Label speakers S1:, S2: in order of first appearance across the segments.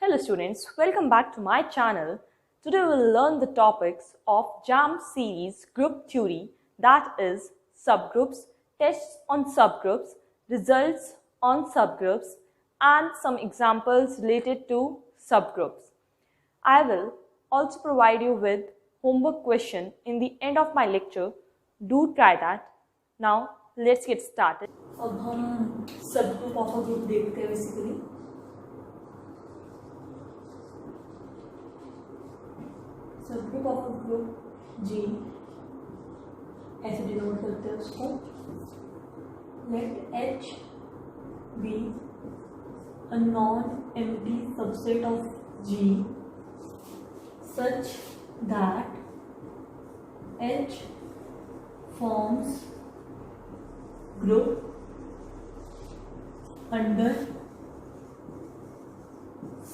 S1: Hello students, welcome back to my channel. Today we will learn the topics of JAM series group theory, that is subgroups, tests on subgroups, results on subgroups and some examples related to subgroups. I will also provide you with homework question in the end of my lecture. Do try that. Now let's get started.
S2: अब हम subgroup of a group देखते हैं basically. Subgroup of a group G ऐसे denote करते हैं उसको. Let H be a non empty subset of G such that H forms group under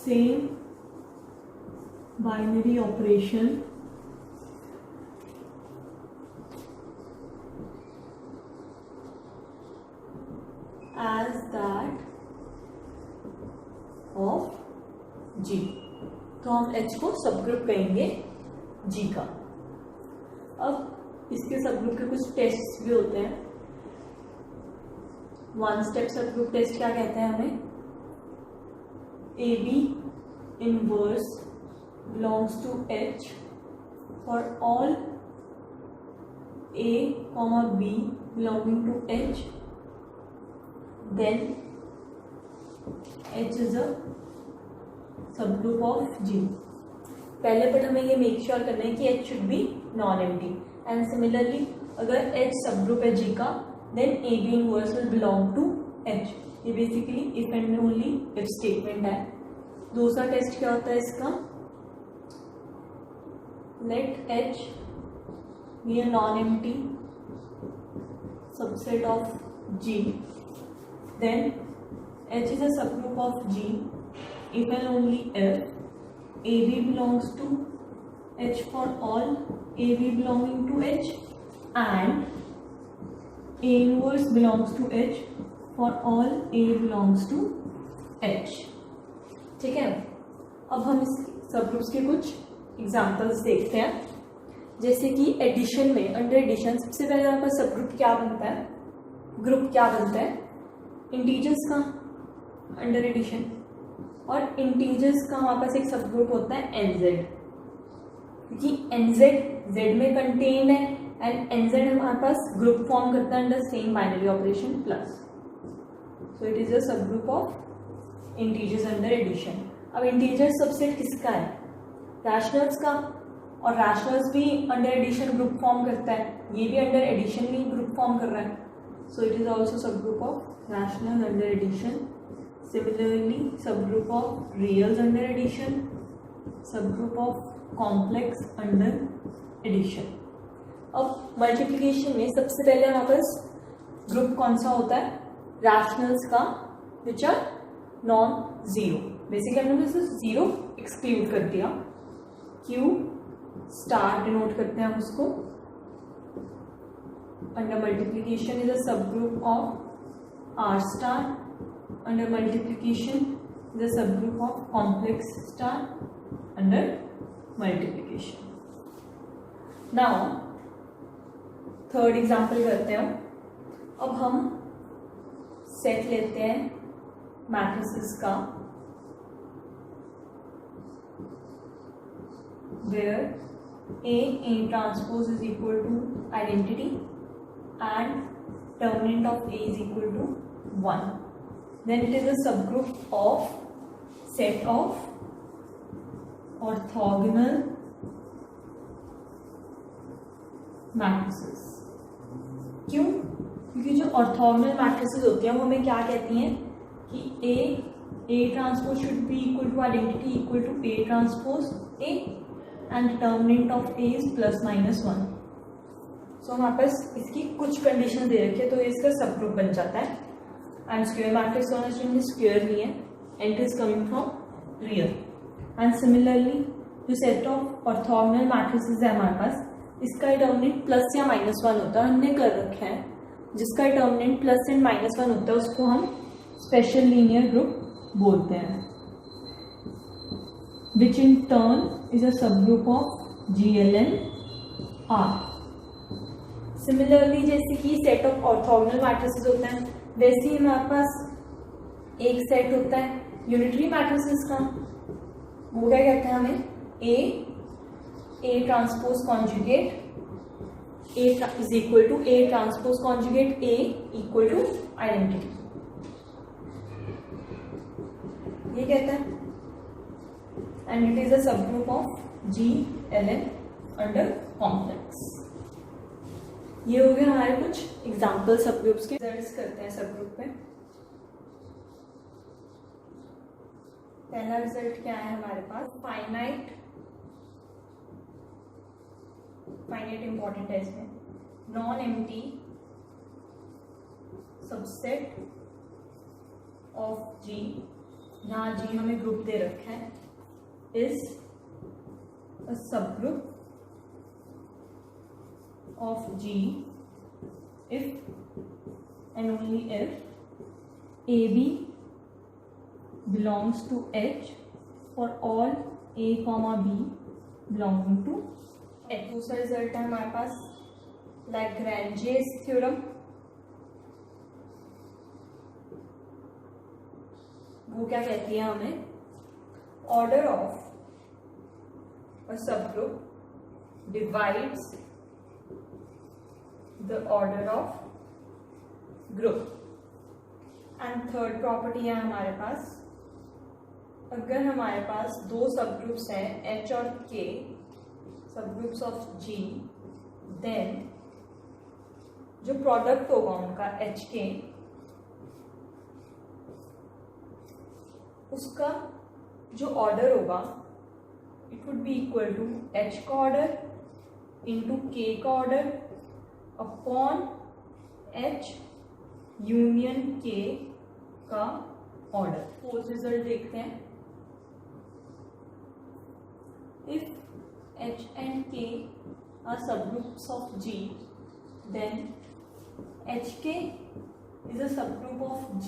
S2: same binary operation as that of G. तो हम H को subgroup कहेंगे G का. अब इसके सबग्रुप के कुछ टेस्ट भी होते हैं. वन स्टेप सबग्रुप टेस्ट क्या कहते हैं हमें? A B inverse belongs to H for all A comma B belonging to H, then H is a subgroup of G. पहले बट हमें ये मेक श्योर करना है कि H should be non empty. And similarly अगर H subgroup है G का, then AB inverse will belong to H. ये basically if and only if statement है. दूसरा टेस्ट क्या होता है इसका? Let H be a non-empty subset of G. Then H is a subgroup of G if and only if AB belongs to H for all AB belonging to H and A inverse belongs to H for all A belongs to H. ठीक है. अब हम इस सबग्रुप्स के कुछ examples देखते हैं. जैसे कि एडिशन में, अंडर एडिशन सबसे पहले हमारे पास सबग्रुप क्या बनता है, ग्रुप क्या बनता है? इंटीजर्स का अंडर एडिशन. और इंटीजर्स का हमारे पास एक सबग्रुप होता है एनजेड, क्योंकि एनजेड जेड में कंटेन्ड है एंड एनजेड हमारे पास ग्रुप फॉर्म करता है under same binary operation plus. So it is a subgroup of integers under addition. अब इंटीजर सबसेट किसका है? रैशनल्स का. और रैशनल्स भी अंडर एडिशन ग्रुप फॉर्म करता है, ये भी अंडर एडिशन में ग्रुप फॉर्म कर रहा है. So it is also subgroup of rational under addition. Similarly subgroup of reals under addition, subgroup of complex under addition. अब मल्टीप्लिकेशन में सबसे पहले हमारे पास ग्रुप कौन सा होता है? रैशनल्स का which are non zero. Basically हमने जीरो एक्सक्लूड कर दिया. क्यू स्टार डिनोट करते हैं हम उसको. Under multiplication is a subgroup of R star. Under multiplication is a subgroup of complex star under multiplication. Now third example करते हैं. अब हम सेट लेते हैं मैट्रिसेस का, where A transpose is equal to identity and determinant of A is equal to 1. Then it is a subgroup of set of orthogonal matrices. क्यों? क्योंकि जो ऑर्थोगोनल मैट्रिसेस होती हैं वो हमें क्या कहती हैं कि A transpose should be equal to identity equal to A transpose A and determinant of A is plus minus 1. So हमारे पास इसकी कुछ कंडीशन दे रखी है, तो इसका सब ग्रुप बन जाता है. एंड स्क्वायर मैट्रिक्स होना चाहिए, स्क्वायर नहीं है, and it is coming from real. And similarly जो सेट ऑफ ऑर्थोगोनल मैट्रिसेस है हमारे पास, इसका डिटर्मिनेंट प्लस या माइनस 1 होता है. हमने कर रखा है जिसका डिटर्मिनेंट प्लस एंड माइनस 1 होता है उसको हम स्पेशल लीनियर ग्रुप बोलते हैं. which in turn is a subgroup of GLN R.
S1: Similarly जैसे कि सेट ऑफ ऑर्थोगोनल मैट्रिसेस होते हैं, वैसे ही हमारे पास एक सेट होता है यूनिटरी मैट्रिसेस का. वो क्या कहते हैं हमें? A transpose conjugate A is equal to A transpose conjugate A equal to identity. ये कहता है and it is a subgroup of G Ln under complex. ये हो गए हमारे कुछ एग्जाम्पल सबग्रुप्स के. रिजल्ट्स करते हैं सबग्रुप पे. पहला रिजल्ट क्या है हमारे पास? फाइनाइट इंपॉर्टेंट है इसमें. Non empty subset of G, जहां जी हमें ग्रुप दे रखा है, is a subgroup of G if and only if a b belongs to H for all A comma B belonging to. दूसरा रिजल्ट है हमारे पास लैग्रैंजेस थ्योरम. वो क्या कहती है हमें? Order of a subgroup divides the order of group. And third property है हमारे पास, अगर हमारे पास दो सबग्रुप्स हैं एच और K, subgroups of G, then जो प्रोडक्ट होगा उनका एच के, उसका जो ऑर्डर होगा it would be equal to H का ऑर्डर इंटू के का ऑर्डर अपॉन एच यूनियन के का ऑर्डर. फोर्थ रिजल्ट देखते हैं. If H and K are subgroups of G, then HK is a subgroup of G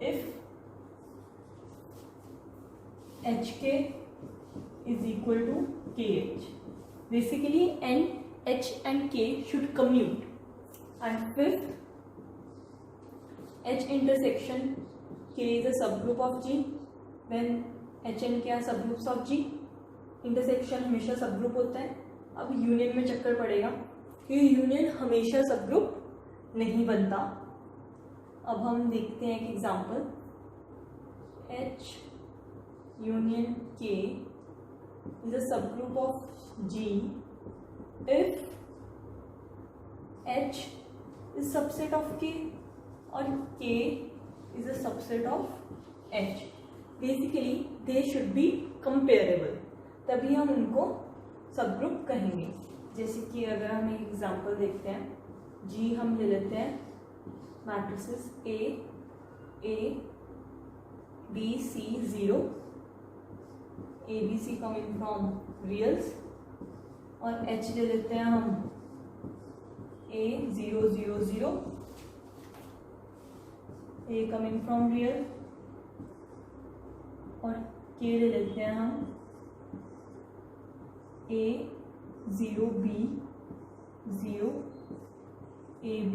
S1: if HK is equal to KH. Basically, H and K should commute. And fifth, H intersection K is a subgroup of G when H and K are subgroups of G. Intersection हमेशा subgroup होता है. अब union में चक्कर पड़ेगा क्योंकि union हमेशा subgroup नहीं बनता. अब हम देखते हैं एक example. H union K is a subgroup of G if H is subset of K और K is a subset of H. Basically they should be comparable, तभी हम उनको सबग्रुप कहेंगे. जैसे कि अगर हम एक एग्जांपल देखते हैं, जी हम ले लेते हैं matrices A B C 0, A B C coming from reals, और एच ले लेते हैं हम A 0 0 0, A coming from real, और के ले लेते हैं हम A 0 B 0, A B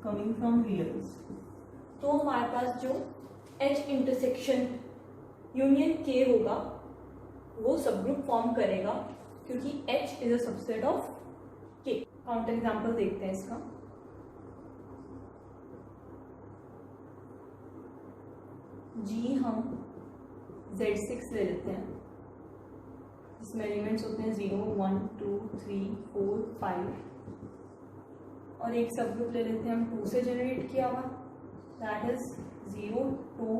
S1: coming from reals. तो हमारे पास जो H इंटरसेक्शन यूनियन K होगा वो सबग्रुप फॉर्म करेगा क्योंकि H is a subset of K. Counter example देखते हैं इसका. जी हम Z6 ले लेते हैं जिसमें एलिमेंट्स होते हैं 0 1 2 3 4 5, और एक सबग्रुप ले लेते हैं हम 2 से जनरेट किया हुआ, दैट इज 0 2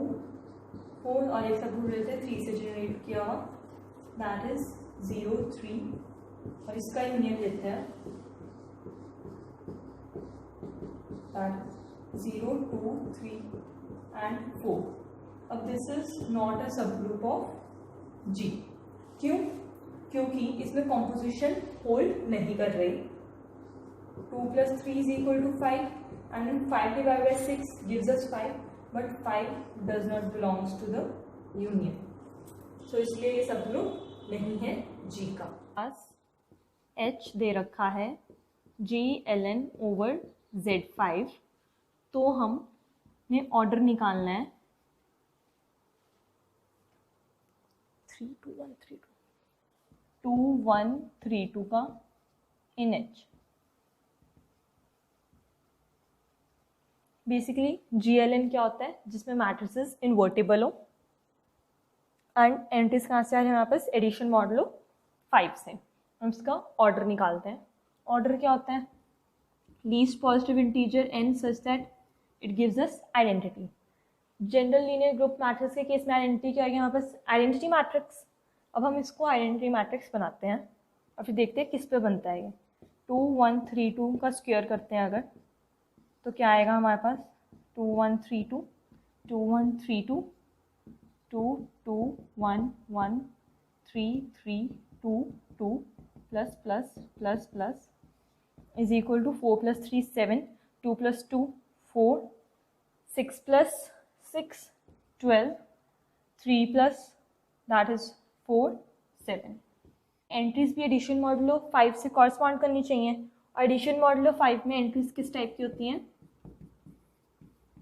S1: 4, और एक सबग्रुप ले लेते हैं 3 से जनरेट किया हुआ, दैट इज 0 3, और इसका यूनियन लेते हैं दैट 0 2 3 एंड 4. अब this is not a subgroup of G. क्यों? क्योंकि इसमें कॉम्पोजिशन होल्ड नहीं कर रही. 2 + 3 = 5 and then 5 divided by 6 gives us 5, but 5 does not belongs to the union.
S2: सो इसलिए ये सब ग्रुप नहीं है जी का।
S1: पास H दे रखा है GLN/Z5, तो हमने ऑर्डर निकालना है 2132 का इन H। बेसिकली GLN क्या होता है, जिसमें मैट्रिसेस इन्वर्टिबल हो एंड एंट्रीज कहाँ से आ रहे हैं हमारे पास, एडिशन मॉडुलो 5 से। हम इसका ऑर्डर निकालते हैं। ऑर्डर क्या होता है, least positive integer n such that it gives us identity. General linear group matrix के केस में आइडेंटिटी क्या आएगी हमारे पास, आइडेंटिटी मैट्रिक्स। अब हम इसको आइडेंटिटी मैट्रिक्स बनाते हैं और फिर देखते हैं किस पे बनता है ये। 2132 का स्क्वायर करते हैं अगर, तो क्या आएगा हमारे पास, 2132 2132 22113332 plus plus plus plus is equal to 4 + 3 7, 2 + 2 4, 6 + 6 12, 3 plus that is 4 7। Entries भी एडिशन मॉडुलो 5 से कॉरस्पॉन्ड करनी चाहिए। और एडिशन मॉडुलो 5 में एंट्रीज किस टाइप की होती हैं,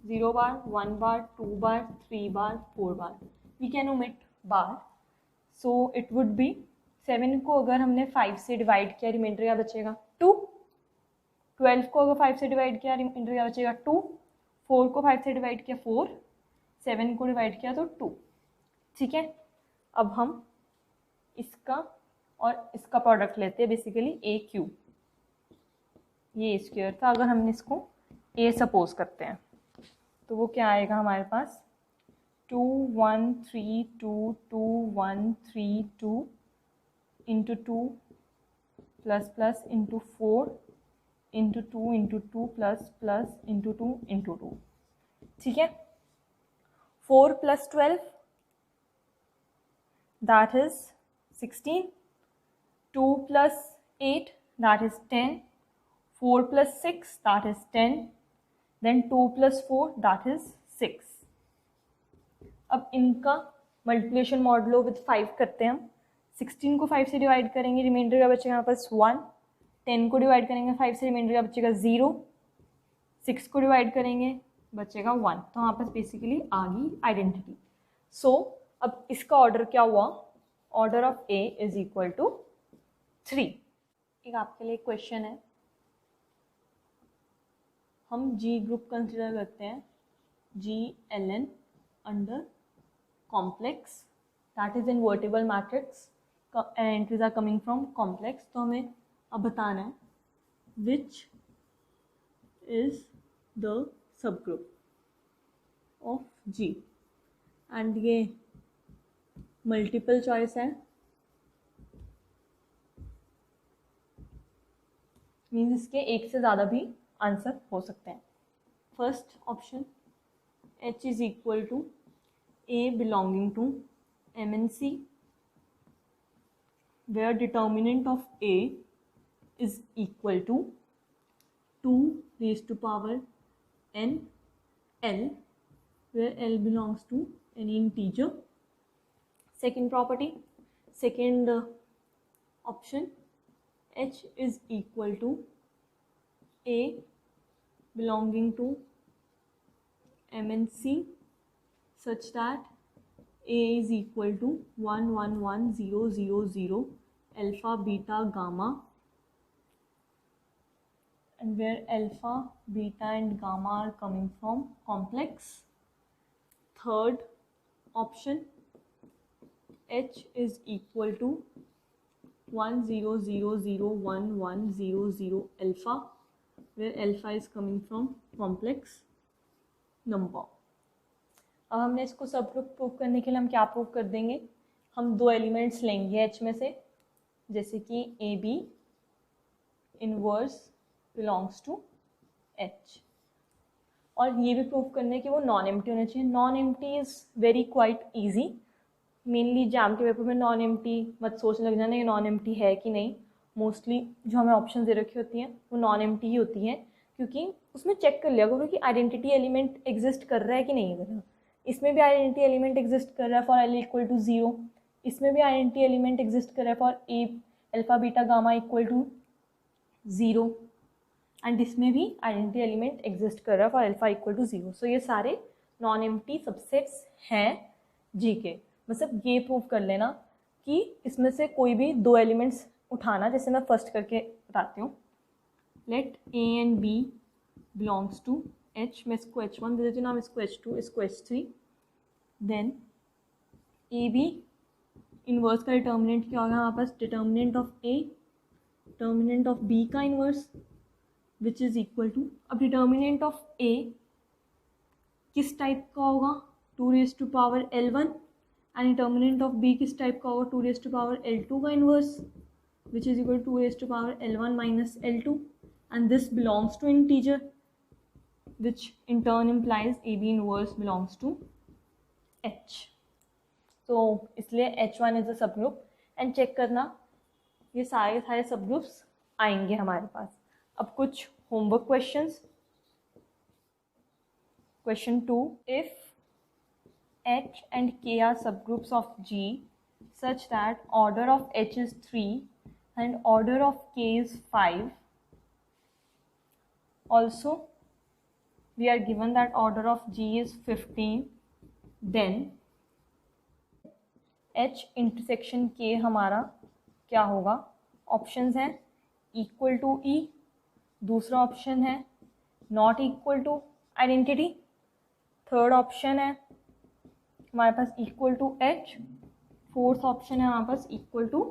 S1: 0 bar, 1 bar, 2 bar, 3 bar, 4 bar. We can omit bar, so it would be 7 को अगर हमने 5 से डिवाइड किया रिमाइंडर क्या बचेगा 2, 12 को अगर 5 से डिवाइड किया रिमाइंडर क्या बचेगा 2, 4 को 5 से डिवाइड किया 4, 7 को डिवाइड किया तो 2। ठीक है, अब हम इसका और इसका प्रोडक्ट लेते हैं, बेसिकली ए क्यूब, ये स्क्वायर था, अगर हमने इसको ए सपोज करते हैं तो वो क्या आएगा हमारे पास, 2132 into 2 plus plus into 4 into 2 into 2 plus plus into 2 into 2। ठीक है, 4 + 12 that is 16, 2 + 8 that is 10, 4 + 6 that is 10, then 2 + 4 that is 6। अब इनका मल्टीप्लिकेशन मॉडुलो विद 5 करते हैं हम। 16 को 5 से डिवाइड करेंगे, रिमाइंडर का बचेगा हमारे पास 1, 10 को डिवाइड करेंगे 5 से, रिमाइंडर का बचेगा 0, 6 को डिवाइड करेंगे बचेगा 1। तो हमारे पास बेसिकली आ गई आइडेंटिटी। सो अब इसका ऑर्डर क्या हुआ, order of A is equal to 3। एक आपके लिए क्वेश्चन है, हम जी ग्रुप कंसिडर करते हैं, GLN under complex that is invertible matrix, entries are coming from complex. तो हमें अब बताना है which is the subgroup of G, and ये मल्टीपल चॉइस है, मीन्स इसके एक से ज़्यादा भी आंसर हो सकते हैं। First option, H is equal to A belonging to MNC where determinant of A is equal to 2 n L where L belongs to any integer। Second property, second option, H is equal to A belonging to MNC such that A is equal to 1 1 1 0 0 0 alpha beta gamma, and where alpha beta and gamma are coming from complex। Third option, H is equal to 1 0 0 0 1 1 0 0 alpha where alpha is coming from complex number। अब हमने इसको सब group prove करने के लिए हम क्या prove कर देंगे, हम दो एलिमेंट्स लेंगे H में से, जैसे कि AB inverse belongs to H, और ये भी प्रूव करने कि वो नॉन एम्प्टी होने चाहिए। Non empty is very quite easy, mainly exam के पेपर में नॉन एम्प्टी मत सोचने लग जाना ये नॉन एम्प्टी है कि नहीं। मोस्टली जो हमें ऑप्शन दे रखी होती हैं वो नॉन एम्प्टी ही होती हैं, क्योंकि उसमें चेक कर लिया करो कि आइडेंटिटी एलिमेंट एग्जिस्ट कर रहा है कि नहीं कर रहा। इसमें भी आइडेंटिटी एलिमेंट एग्जिस्ट कर रहा है फॉर L = 0, इसमें भी आइडेंटिटी एलिमेंट एग्जिस्ट कर रहा है for a alpha beta gamma equal to 0 and इसमें भी आइडेंटिटी एलिमेंट एग्जिस्ट कर रहा है for alpha equal to 0. So ये सारे नॉन एम्प्टी सबसेट्स हैं जी के. मतलब ये प्रूव कर लेना कि इसमें से कोई भी दो एलिमेंट्स उठाना. जैसे मैं फर्स्ट करके बताती हूँ. Let A and B belongs to H. मैं इसको h1 दे देती हूँ, नाम इसको h2, इसको h3. Then A B inverse का डिटर्मिनेंट क्या होगा हमारे पास? Determinant of A determinant of B का inverse which is equal to. अब डिटर्मिनेंट ऑफ ए किस टाइप का होगा? 2 raised to power L1 and determinant of B किस टाइप का होगा? 2 raised to power L2 का inverse which is equal to 2 raised to power L1 minus L2 and this belongs to integer which in turn implies AB inverse belongs to H. तो इसलिए H1 is a subgroup and check करना ये सारे subgroups आएंगे हमारे पास. अब कुछ homework questions. Question 2. If H and K are subgroups of G such that order of H is 3 and order of K is 5. Also, we are given that order of G is 15. Then H intersection K हमारा क्या होगा? Options हैं equal to E, दूसरा option है not equal to identity, third option है हमारे पास equal to H, fourth option है हमारे पास इक्वल टू